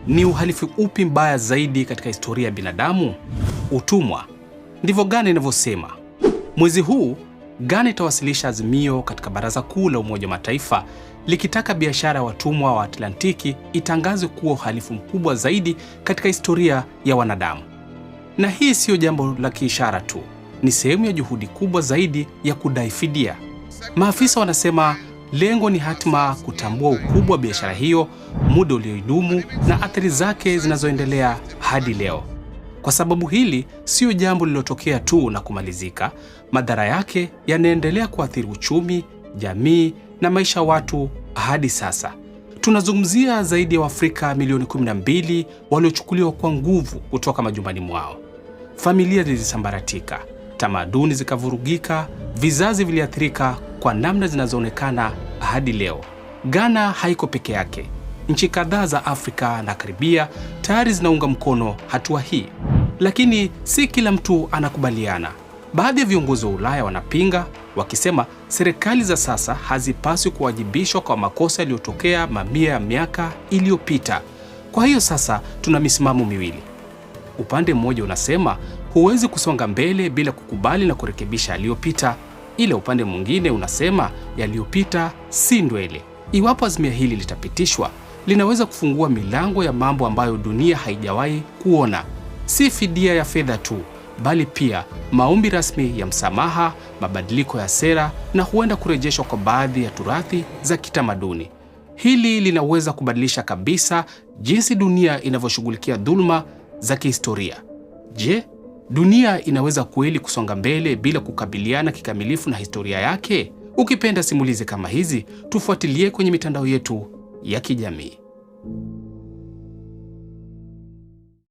Ni uhalifu upi mbaya zaidi katika historia ya binadamu? Utumwa. Ndivyo Ghana inavyosema. Mwezi huu Ghana itawasilisha azimio katika Baraza Kuu la Umoja wa Mataifa likitaka biashara ya watumwa wa Atlantiki itangazwe kuwa uhalifu mkubwa zaidi katika historia ya wanadamu. Na hii siyo jambo la kiishara tu, ni sehemu ya juhudi kubwa zaidi ya kudai fidia. Maafisa wanasema lengo ni hatima kutambua ukubwa wa biashara hiyo, muda ulioidumu na athari zake zinazoendelea hadi leo. Kwa sababu hili sio jambo lililotokea tu na kumalizika, madhara yake yanaendelea kuathiri uchumi, jamii na maisha ya watu hadi sasa. Tunazungumzia zaidi ya Waafrika milioni 12 waliochukuliwa kwa nguvu kutoka majumbani mwao. Familia zilisambaratika, tamaduni zikavurugika, vizazi viliathirika kwa namna zinazoonekana hadi leo. Ghana haiko peke yake. Nchi kadhaa za Afrika na Karibia tayari zinaunga mkono hatua hii. Lakini si kila mtu anakubaliana. Baadhi ya viongozi wa Ulaya wanapinga, wakisema serikali za sasa hazipaswi kuwajibishwa kwa makosa yaliyotokea mamia ya miaka iliyopita. Kwa hiyo sasa tuna misimamo miwili. Upande mmoja unasema huwezi kusonga mbele bila kukubali na kurekebisha yaliyopita, ila upande mwingine unasema yaliyopita si ndwele. Iwapo azimio hili litapitishwa, linaweza kufungua milango ya mambo ambayo dunia haijawahi kuona. Si fidia ya fedha tu, bali pia maombi rasmi ya msamaha, mabadiliko ya sera na huenda kurejeshwa kwa baadhi ya turathi za kitamaduni. Hili linaweza kubadilisha kabisa jinsi dunia inavyoshughulikia dhuluma za kihistoria. Je, dunia inaweza kweli kusonga mbele bila kukabiliana kikamilifu na historia yake? Ukipenda simulizi kama hizi, tufuatilie kwenye mitandao yetu ya kijamii.